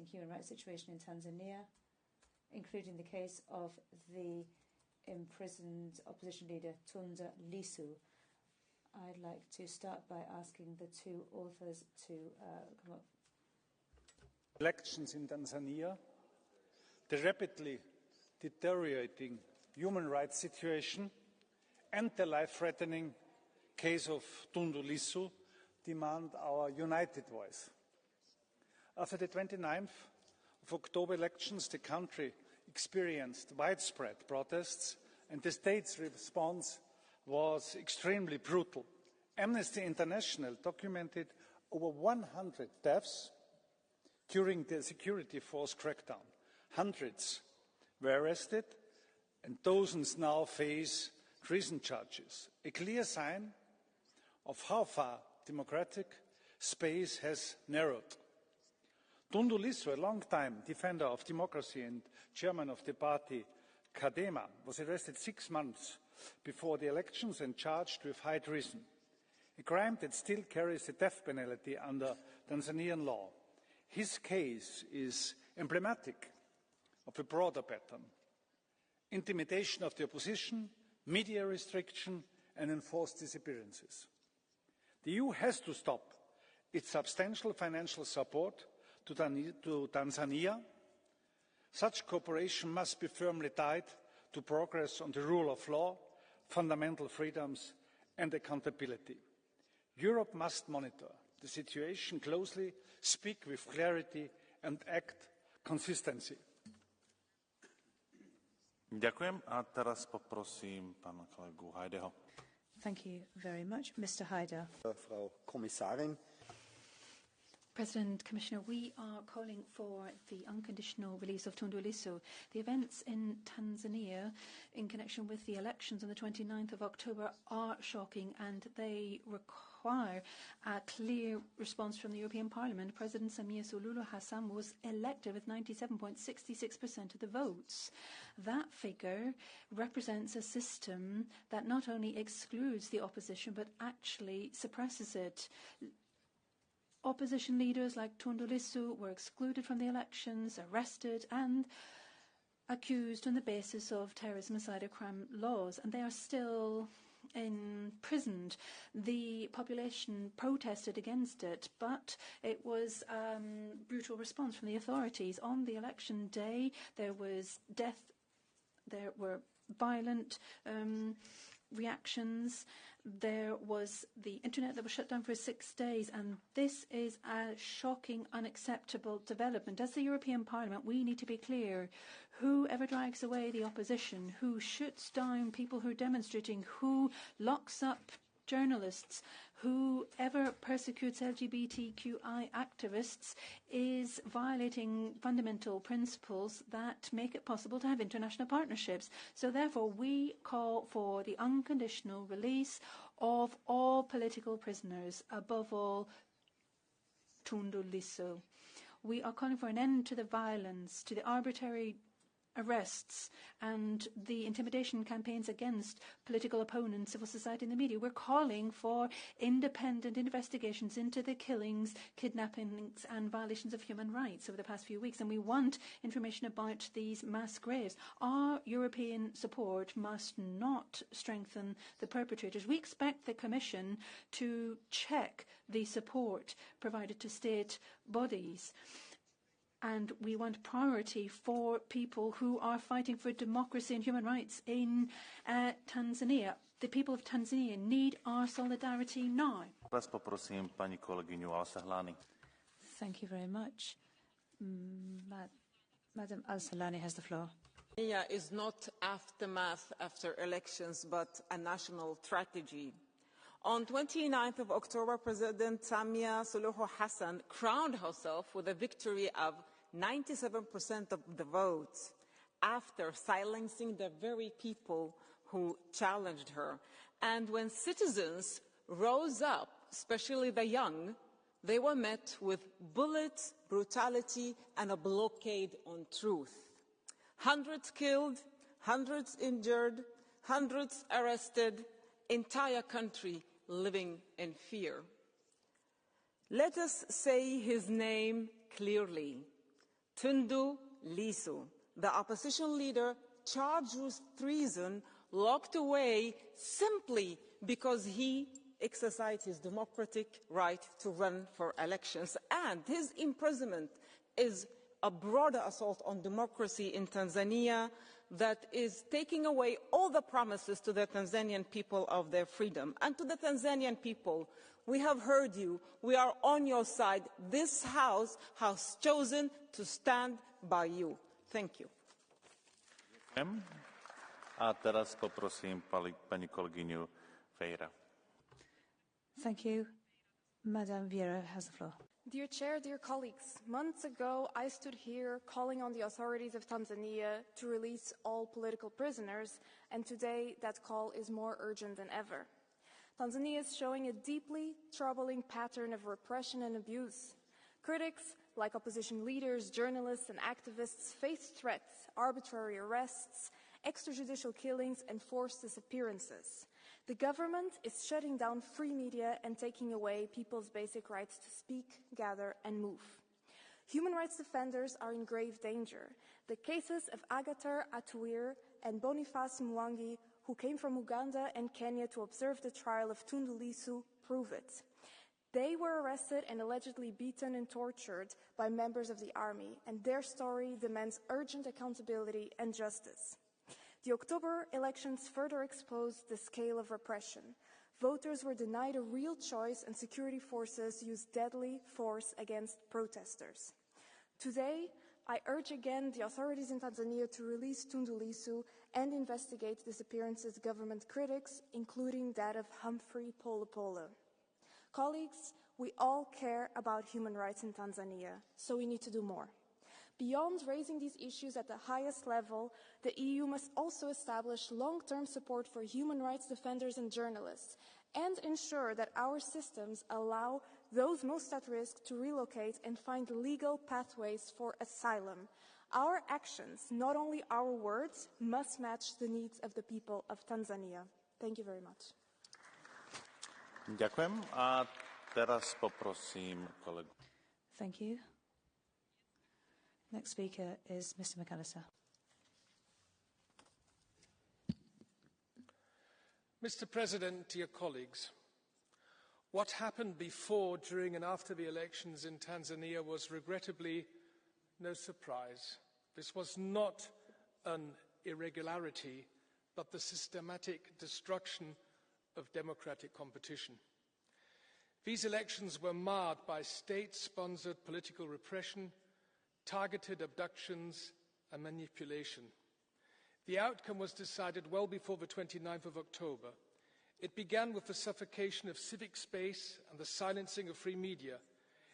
human rights situation in Tanzania, including the case of the imprisoned opposition leader Tundu Lissu. I'd like to start by asking the two authors to come up. Elections in Tanzania, the rapidly deteriorating human rights situation, and the life-threatening case of Tundu Lissu demand our united voice. After the 29th of October elections, the country experienced widespread protests, and the state's response was extremely brutal. Amnesty International documented over 100 deaths during the security force crackdown. Hundreds were arrested, and dozens now face treason charges, a clear sign of how far democratic space has narrowed. Tundu Lissu, a long-time defender of democracy and chairman of the party Chadema, was arrested 6 months before the elections and charged with high treason, a crime that still carries the death penalty under Tanzanian law. His case is emblematic of a broader pattern: intimidation of the opposition, media restriction, and enforced disappearances. The EU has to stop its substantial financial support to Tanzania. Such cooperation must be firmly tied to progress on the rule of law, fundamental freedoms, and accountability. Europe must monitor the situation closely, speak with clarity, and act consistently. Ďakujem a teraz poprosím pána kolegu Hajdeho. Thank you very much. Mr. Haider. Frau Kommissarin. President, Commissioner, we are calling for the unconditional release of Tundu Lissu. The events in Tanzania in connection with the elections on the 29th of October are shocking, and they require a clear response from the European Parliament. President Samia Suluhu Hassan was elected with 97.66% of the votes. That figure represents a system that not only excludes the opposition but actually suppresses it. Opposition leaders like Tundu Lissu were excluded from the elections, arrested and accused on the basis of terrorism and cybercrime laws, and they are still imprisoned. The population protested against it, but it was a brutal response from the authorities. On the election day, there was death, there were violent reactions. There was the internet that was shut down for 6 days, and this is a shocking, unacceptable development. As the European Parliament, we need to be clear. Whoever drags away the opposition, who shoots down people who are demonstrating, who locks up journalists, whoever persecutes LGBTQI activists is violating fundamental principles that make it possible to have international partnerships. So therefore, we call for the unconditional release of all political prisoners, above all Tundu Lissu. We are calling for an end to the violence, to the arbitrary arrests and the intimidation campaigns against political opponents, civil society and the media. We're calling for independent investigations into the killings, kidnappings and violations of human rights over the past few weeks, and we want information about these mass graves. Our European support must not strengthen the perpetrators. We expect the Commission to check the support provided to state bodies. And we want priority for people who are fighting for democracy and human rights in Tanzania. The people of Tanzania need our solidarity now. Poprosím paní kolegyňu Al-Sahlani. Thank you very much. Madam Al-Sahlani has the floor. Tanzania is not aftermath after elections, but a national tragedy. On 29th of October, President Samia Suluhu Hassan crowned herself with a victory of 97% of the votes after silencing the very people who challenged her. And when citizens rose up, especially the young, they were met with bullets, brutality, and a blockade on truth. Hundreds killed, hundreds injured, hundreds arrested, entire country living in fear. Let us say his name clearly. Tundu Lissu, the opposition leader charged with treason, locked away simply because he exercised his democratic right to run for elections. And his imprisonment is a broader assault on democracy in Tanzania that is taking away all the promises to the Tanzanian people of their freedom. And to the Tanzanian people, we have heard you. We are on your side. This House has chosen to stand by you. Thank you. A teraz poprosím pani kolegyňu Vieira. Thank you. Madame Vieira has the floor. Dear Chair, dear colleagues, months ago I stood here calling on the authorities of Tanzania to release all political prisoners, and today that call is more urgent than ever. Tanzania is showing a deeply troubling pattern of repression and abuse. Critics, like opposition leaders, journalists and activists, face threats, arbitrary arrests, extrajudicial killings and forced disappearances. The government is shutting down free media and taking away people's basic rights to speak, gather and move. Human rights defenders are in grave danger. The cases of Agathar Atuir and Boniface Mwangi, who came from Uganda and Kenya to observe the trial of Tundu Lissu, prove it. They were arrested and allegedly beaten and tortured by members of the army, and their story demands urgent accountability and justice. The October elections further exposed the scale of repression. Voters were denied a real choice and security forces used deadly force against protesters. Today, I urge again the authorities in Tanzania to release Tundu Lissu and investigate disappearances of government critics, including that of Humphrey Polepole. Colleagues, we all care about human rights in Tanzania, so we need to do more. Beyond raising these issues at the highest level, the EU must also establish long-term support for human rights defenders and journalists, and ensure that our systems allow those most at risk to relocate and find legal pathways for asylum. Our actions, not only our words, must match the needs of the people of Tanzania. Thank you very much. Ďakujem a teraz poprosím kolegu. Thank you. Next speaker is Mr. McAllister. Mr. President, dear colleagues, what happened before, during and after the elections in Tanzania was regrettably no surprise. This was not an irregularity, but the systematic destruction of democratic competition. These elections were marred by state-sponsored political repression, targeted abductions and manipulation. The outcome was decided well before the 29th of October. It began with the suffocation of civic space and the silencing of free media.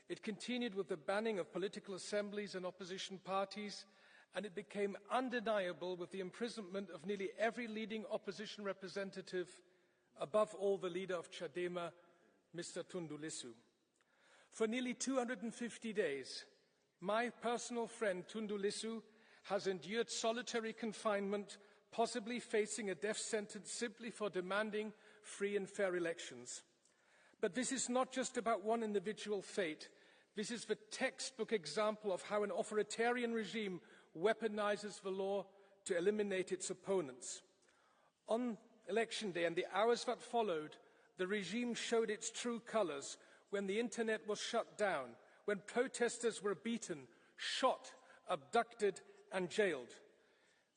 It continued with the banning of political assemblies and opposition parties, and it became undeniable with the imprisonment of nearly every leading opposition representative, above all the leader of Chadema, Mr. Tundu Lissu. For nearly 250 days, my personal friend Tundu Lissu has endured solitary confinement, possibly facing a death sentence simply for demanding free and fair elections. But this is not just about one individual fate. This is the textbook example of how an authoritarian regime weaponizes the law to eliminate its opponents. On election day and the hours that followed, the regime showed its true colors when the internet was shut down, when protesters were beaten, shot, abducted and jailed.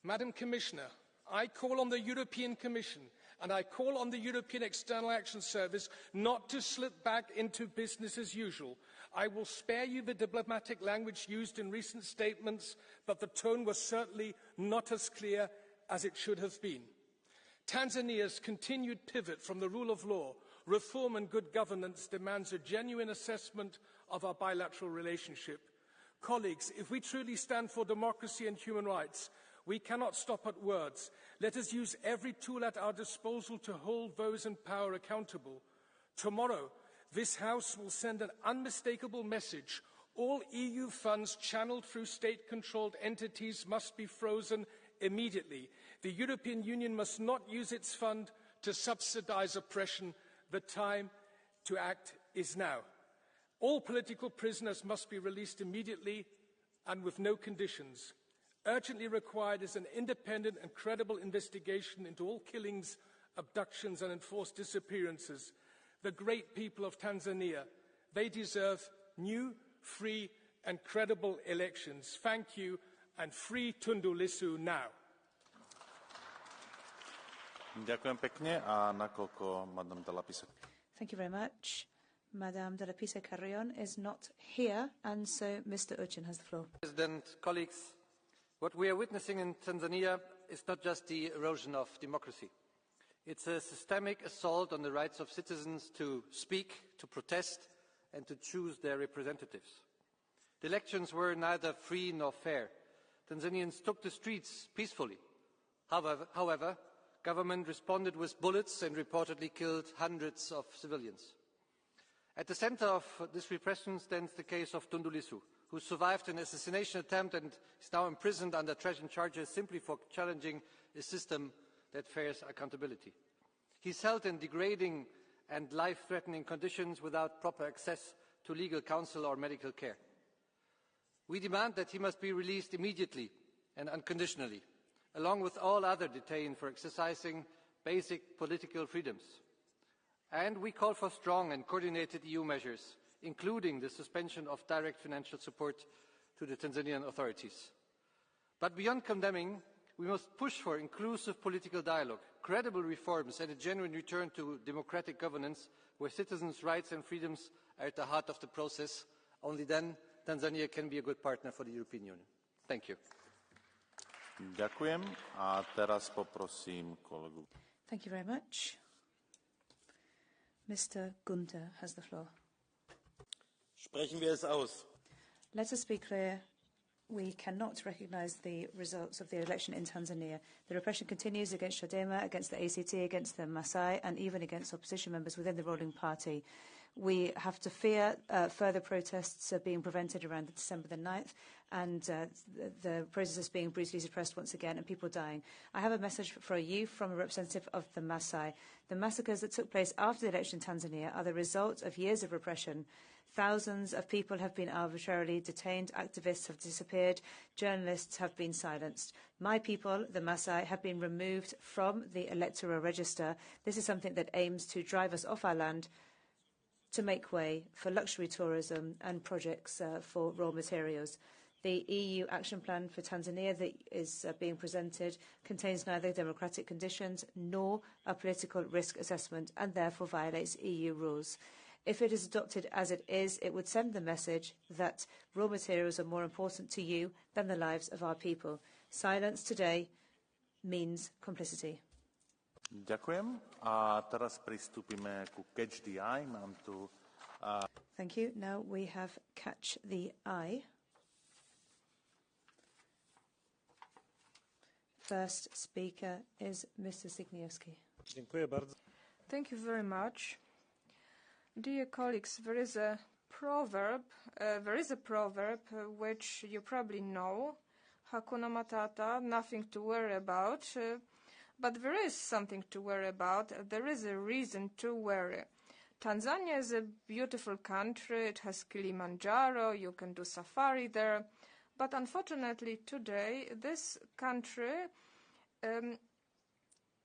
Madam Commissioner, I call on the European Commission and I call on the European External Action Service not to slip back into business as usual. I will spare you the diplomatic language used in recent statements, but the tone was certainly not as clear as it should have been. Tanzania's continued pivot from the rule of law, reform and good governance demands a genuine assessment of our bilateral relationship. Colleagues, if we truly stand for democracy and human rights, we cannot stop at words. Let us use every tool at our disposal to hold those in power accountable. Tomorrow, this House will send an unmistakable message. All EU funds channeled through state-controlled entities must be frozen immediately. The European Union must not use its fund to subsidize oppression. The time to act is now. All political prisoners must be released immediately. and with no conditions. Urgently required is an independent and credible investigation into all killings, abductions and enforced disappearances. The great people of Tanzania, they deserve new, free and credible elections. Thank you, and free Tundu Lissu now. Ďakujem pekne a nakoľko Madame de la Pisa. Thank you very much. Madame de la Pisa Carrion is not here, and so Mr. Ucin has the floor. President, colleagues, what we are witnessing in Tanzania is not just the erosion of democracy. It's a systemic assault on the rights of citizens to speak, to protest, and to choose their representatives. The elections were neither free nor fair. Tanzanians took the streets peacefully. However, government responded with bullets and reportedly killed hundreds of civilians. At the center of this repression stands the case of Tundu Lissu, who survived an assassination attempt and is now imprisoned under treason charges simply for challenging a system that fears accountability. He is held in degrading and life-threatening conditions without proper access to legal counsel or medical care. We demand that he must be released immediately and unconditionally, along with all other detained for exercising basic political freedoms. And we call for strong and coordinated EU measures, including the suspension of direct financial support to the Tanzanian authorities. But beyond condemning, we must push for inclusive political dialogue, credible reforms and a genuine return to democratic governance where citizens' rights and freedoms are at the heart of the process. Only then Tanzania can be a good partner for the European Union. Thank you. Ďakujem a teraz poprosím kolegu. Thank you very much. Mr. Gunther has the floor. Sprechen wir es aus. Let us be clear. We cannot recognise the results of the election in Tanzania. The repression continues against Chadema, against the ACT, against the Maasai, and even against opposition members within the ruling party. We have to fear further protests being prevented around December the 9th, and the process being brutally suppressed once again, and people dying. I have a message for you from a representative of the Maasai. The massacres that took place after the election in Tanzania are the result of years of repression. Thousands of people have been arbitrarily detained, activists have disappeared, journalists have been silenced. My people, the Maasai, have been removed from the electoral register. This is something that aims to drive us off our land to make way for luxury tourism and projects for raw materials. The EU action plan for Tanzania that is being presented contains neither democratic conditions nor a political risk assessment and therefore violates EU rules. If it is adopted as it is, it would send the message that raw materials are more important to you than the lives of our people. Silence today means complicity. Ďakujem. A teraz pristúpime ku Catch the Eye. Mám tu... Thank you. Now we have Catch the Eye. First speaker is Mr. Signiewski. Dziękuję bardzo. Thank you very much. Dear colleagues, there is a proverb which you probably know, Hakuna Matata, nothing to worry about, but there is something to worry about. There is a reason to worry. Tanzania is a beautiful country. It has Kilimanjaro. You can do safari there. But unfortunately today, this country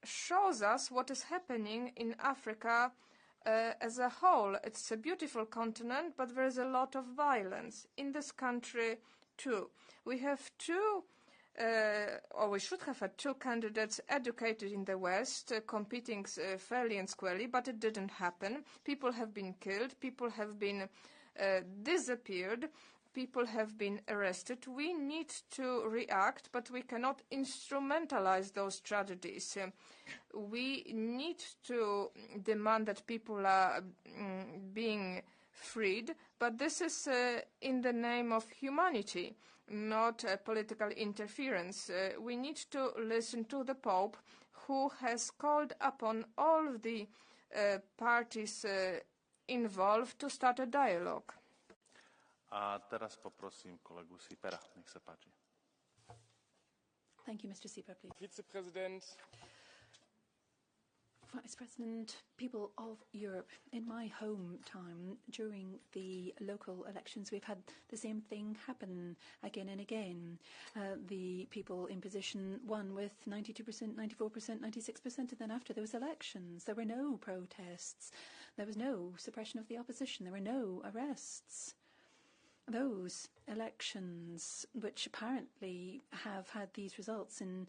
shows us what is happening in Africa as a whole. It's a beautiful continent, but there is a lot of violence in this country too. We have we should have had two candidates educated in the West, competing fairly and squarely, but it didn't happen. People have been killed, people have been disappeared, people have been arrested. We need to react, but we cannot instrumentalize those tragedies. We need to demand that people are being freed, but this is in the name of humanity, not political interference. We need to listen to the Pope, who has called upon all of the parties involved to start a dialogue. A teraz poprosím kolegu Sipera. Nech sa páči. Thank you, Mr. Sieper, please. Vizepräsident, Vice President, people of Europe, in my home town, during the local elections, we've had the same thing happen again and again. The people in position won with 92%, 94%, 96%, and then after those elections, there were no protests, there was no suppression of the opposition, there were no arrests. Those elections, which apparently have had these results in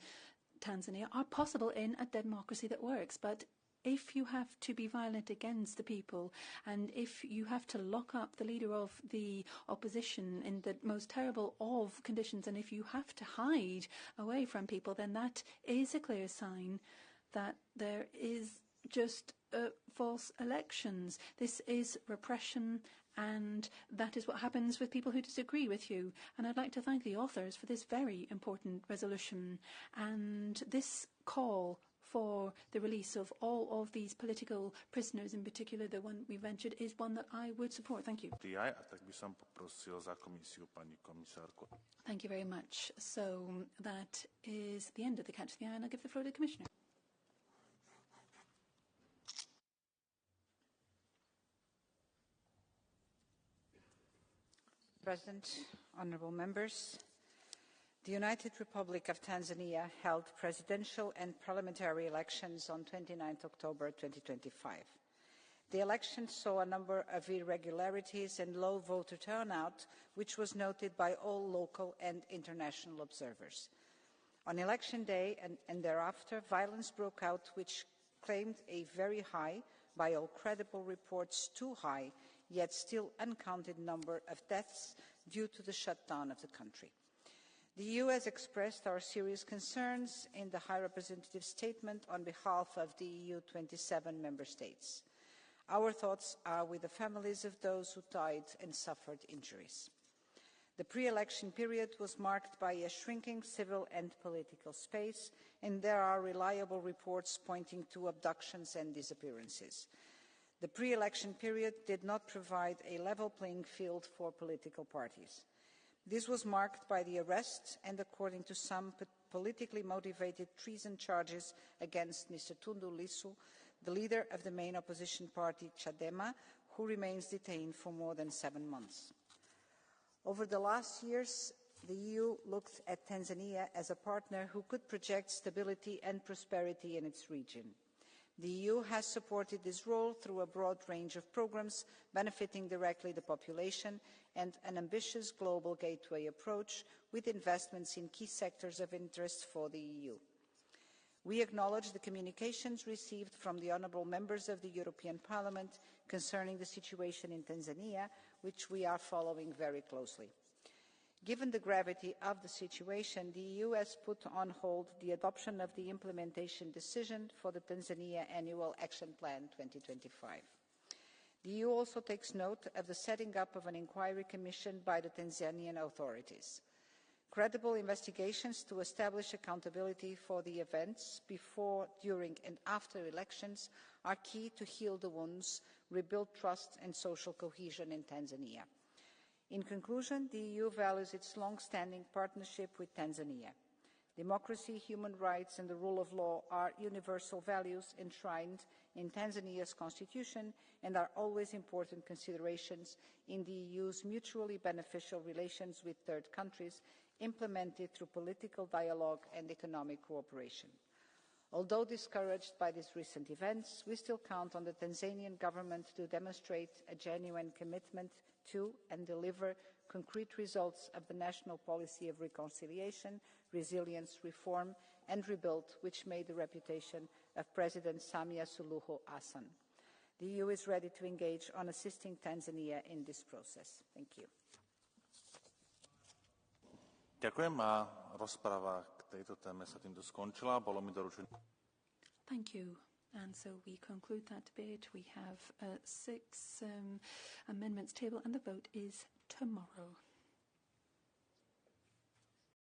Tanzania, are possible in a democracy that works. But if you have to be violent against the people, and if you have to lock up the leader of the opposition in the most terrible of conditions, and if you have to hide away from people, then that is a clear sign that there is just false elections. This is repression, and that is what happens with people who disagree with you. And I'd like to thank the authors for this very important resolution. And this call for the release of all of these political prisoners, in particular the one we ventured, is one that I would support. Thank you. Thank you very much. So that is the end of the Catch the Eye, and I'll give the floor to the Commissioner. President, honourable members, the United Republic of Tanzania held presidential and parliamentary elections on 29 October 2025. The elections saw a number of irregularities and low voter turnout, which was noted by all local and international observers. On election day and thereafter, violence broke out, which claimed a very high, by all credible reports too high, yet still uncounted number of deaths due to the shutdown of the country. The EU has expressed our serious concerns in the High Representative's statement on behalf of the EU 27 member states. Our thoughts are with the families of those who died and suffered injuries. The pre-election period was marked by a shrinking civil and political space, and there are reliable reports pointing to abductions and disappearances. The pre-election period did not provide a level playing field for political parties. This was marked by the arrest and, according to some, politically motivated treason charges against Mr. Tundu Lissu, the leader of the main opposition party, Chadema, who remains detained for more than 7 months. Over the last years, the EU looked at Tanzania as a partner who could project stability and prosperity in its region. The EU has supported this role through a broad range of programmes benefiting directly the population and an ambitious global gateway approach with investments in key sectors of interest for the EU. We acknowledge the communications received from the honourable members of the European Parliament concerning the situation in Tanzania, which we are following very closely. Given the gravity of the situation, the EU has put on hold the adoption of the implementation decision for the Tanzania Annual Action Plan 2025. The EU also takes note of the setting up of an inquiry commission by the Tanzanian authorities. Credible investigations to establish accountability for the events before, during and after elections are key to heal the wounds, rebuild trust and social cohesion in Tanzania. In conclusion, the EU values its long-standing partnership with Tanzania. Democracy, human rights and the rule of law are universal values enshrined in Tanzania's constitution and are always important considerations in the EU's mutually beneficial relations with third countries, implemented through political dialogue and economic cooperation. Although discouraged by these recent events, we still count on the Tanzanian government to demonstrate a genuine commitment to and deliver concrete results of the national policy of reconciliation, resilience, reform and rebuild, which made the reputation of President Samia Suluhu Hassan. The EU is ready to engage on assisting Tanzania in this process. Thank you. Ďakujem a rozprava k tejto téme sa týmto skončila. Bolo mi doručené. Thank you. And so we conclude that debate. We have 6 amendments tabled and the vote is tomorrow.